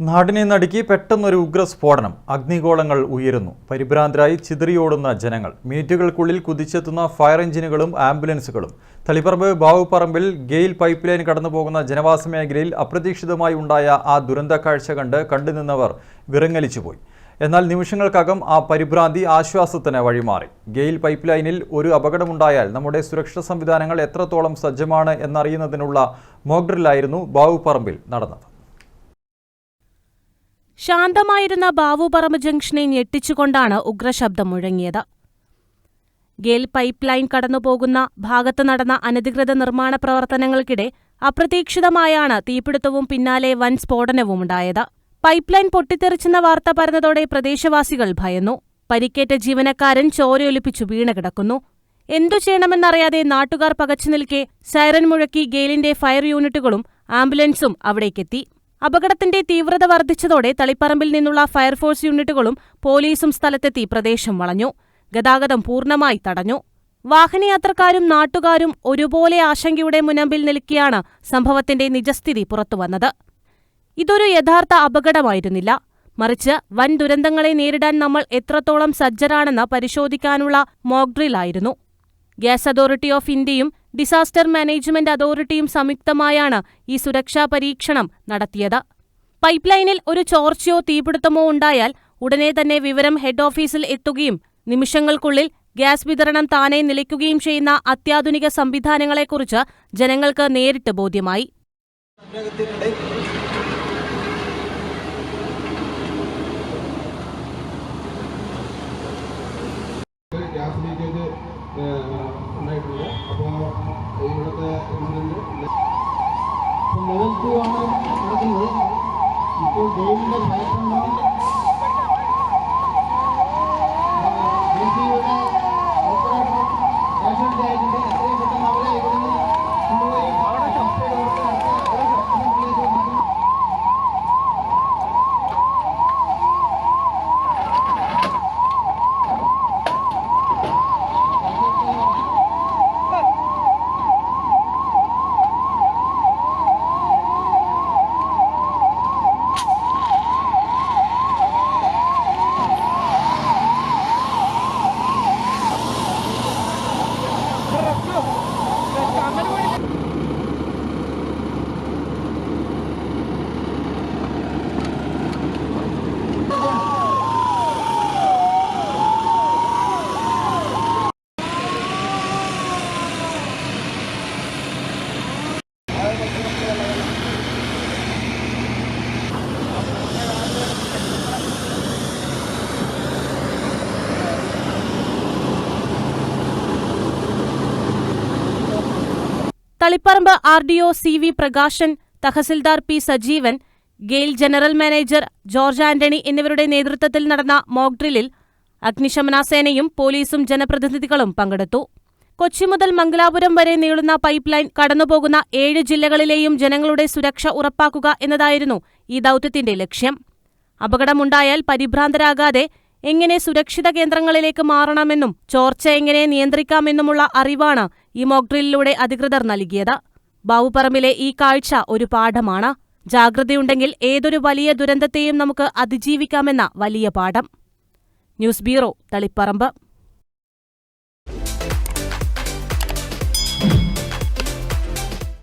നാടിനെ നടുക്കി പെട്ടെന്നൊരു ഉഗ്രസ്ഫോടനം. അഗ്നിഗോളങ്ങൾ ഉയരുന്നു. പരിഭ്രാന്തരായി ചിതറിയോടുന്ന ജനങ്ങൾ. മിനിറ്റുകൾക്കുള്ളിൽ കുതിച്ചെത്തുന്ന ഫയർ എഞ്ചിനുകളും ആംബുലൻസുകളും. തളിപ്പറമ്പ് ബാവുപറമ്പിൽ ഗെയിൽ പൈപ്പ് ലൈൻ കടന്നുപോകുന്ന ജനവാസ മേഖലയിൽ അപ്രതീക്ഷിതമായി ഉണ്ടായ ആ ദുരന്ത കാഴ്ച കണ്ടുനിന്നവർ വിറങ്ങലിച്ചുപോയി. എന്നാൽ നിമിഷങ്ങൾക്കകം ആ പരിഭ്രാന്തി ആശ്വാസത്തിന് വഴിമാറി. ഗെയിൽ പൈപ്പ് ലൈനിൽ ഒരു അപകടമുണ്ടായാൽ നമ്മുടെ സുരക്ഷാ സംവിധാനങ്ങൾ എത്രത്തോളം സജ്ജമാണ് എന്നറിയുന്നതിനുള്ള മോക്ക് ഡ്രില്ലായിരുന്നു ബാവുപറമ്പിൽ നടന്നത്. ശാന്തമായിരുന്ന ബാവുപറമ്പ് ജംഗ്ഷനെ ഞെട്ടിച്ചുകൊണ്ടാണ് ഉഗ്രശബ്ദം മുഴങ്ങിയത്. ഗെയിൽ പൈപ്പ് ലൈൻ കടന്നുപോകുന്ന ഭാഗത്ത് നടന്ന അനധികൃത നിർമ്മാണ പ്രവർത്തനങ്ങൾക്കിടെ അപ്രതീക്ഷിതമായാണ് തീപിടുത്തവും പിന്നാലെ വൻ സ്ഫോടനവുമുണ്ടായത്. പൈപ്പ് ലൈൻ പൊട്ടിത്തെറിച്ചെന്ന വാർത്ത പരന്നതോടെ പ്രദേശവാസികൾ ഭയന്നു. പരിക്കേറ്റ ജീവനക്കാരൻ ചോരയൊലിപ്പിച്ചു വീണുകിടക്കുന്നു. എന്തു ചെയ്യണമെന്നറിയാതെ നാട്ടുകാർ പകച്ചുനിൽക്കെ സൈറൻ മുഴക്കി ഗെയിലിന്റെ ഫയർ യൂണിറ്റുകളും ആംബുലൻസും അവിടേക്കെത്തി. അപകടത്തിന്റെ തീവ്രത വർദ്ധിച്ചതോടെ തളിപ്പറമ്പിൽ നിന്നുള്ള ഫയർഫോഴ്സ് യൂണിറ്റുകളും പോലീസും സ്ഥലത്തെത്തി പ്രദേശം വളഞ്ഞു. ഗതാഗതം പൂർണ്ണമായി തടഞ്ഞു. വാഹനയാത്രക്കാരും നാട്ടുകാരും ഒരുപോലെ ആശങ്കയുടെ മുനമ്പിൽ നിൽക്കെയാണ് സംഭവത്തിന്റെ നിജസ്ഥിതി പുറത്തുവന്നത്. ഇതൊരു യഥാർത്ഥ അപകടമായിരുന്നില്ല, മറിച്ച് വൻ ദുരന്തങ്ങളെ നേരിടാൻ നമ്മൾ എത്രത്തോളം സജ്ജരാണെന്ന് പരിശോധിക്കാനുള്ള മോക്ക് ഡ്രില്ലായിരുന്നു. ഗ്യാസ് അതോറിറ്റി ഓഫ് ഇന്ത്യയും ഡിസാസ്റ്റർ മാനേജ്മെന്റ് അതോറിറ്റിയും സംയുക്തമായാണ് ഈ സുരക്ഷാ പരീക്ഷണം നടത്തിയത്. പൈപ്പ് ലൈനിൽ ഒരു ചോർച്ചയോ തീപിടുത്തമോ ഉണ്ടായാൽ ഉടനെ തന്നെ വിവരം ഹെഡ് ഓഫീസിൽ എത്തുകയും നിമിഷങ്ങൾക്കുള്ളിൽ ഗ്യാസ് വിതരണം താനെ നിലയ്ക്കുകയും ചെയ്യുന്ന അത്യാധുനിക സംവിധാനങ്ങളെക്കുറിച്ച് ജനങ്ങൾക്ക് നേരിട്ട് ബോധ്യമായി. ഉണ്ടായിട്ടുണ്ട്. അപ്പോൾ ഇവിടുത്തെ ലെവൽ 2 ആണ് നടക്കുന്നത്. ഇപ്പോൾ ഗെയിലിൻ്റെ ഫയർഫോഴ്സിൻ്റെ ഓപ്പറേറ്റർ കാഷ്വാലിറ്റി ആയിട്ടുണ്ട്. എത്രയും പെട്ടെന്ന് അവരെ ഇവിടുന്ന് കൊണ്ടുപോയി Taliparamba RDO CV Prakashan, tahsildar P Sajeevan, GAIL general manager George Antony എന്നിവരുടെ നേതൃത്വത്തിൽ നടന്ന മോക്ക് ഡ്രില്ലിൽ അഗ്നിശമനാസേനയും പോലീസും ജനപ്രതിനിധികളും പങ്കെടുത്തു. കൊച്ചി മുതൽ മംഗലാപുരം വരെ നീളുന്ന പൈപ്പ് ലൈൻ കടന്നുപോകുന്ന 7 ജില്ലകളിലെയും ജനങ്ങളുടെ സുരക്ഷ ഉറപ്പാക്കുക എന്നതായിരുന്നു ഈ ദൗത്യത്തിന്റെ ലക്ഷ്യം. അപകടമുണ്ടായാൽ പരിഭ്രാന്തരാകാതെ എങ്ങനെ സുരക്ഷിത കേന്ദ്രങ്ങളിലേക്ക് മാറണമെന്നും ചോർച്ച എങ്ങനെ നിയന്ത്രിക്കാമെന്നുമുള്ള അറിവാണ് ഈ മോക്ക് ഡ്രില്ലിലൂടെ അധികൃതർ നൽകിയത്. ബാവുപറമ്പിലെ ഈ കാഴ്ച ഒരു പാഠമാണ്. ജാഗ്രതയുണ്ടെങ്കിൽ ഏതൊരു വലിയ ദുരന്തത്തെയും നമുക്ക് അതിജീവിക്കാമെന്ന വലിയ പാഠം. News bureau, Taliparamba.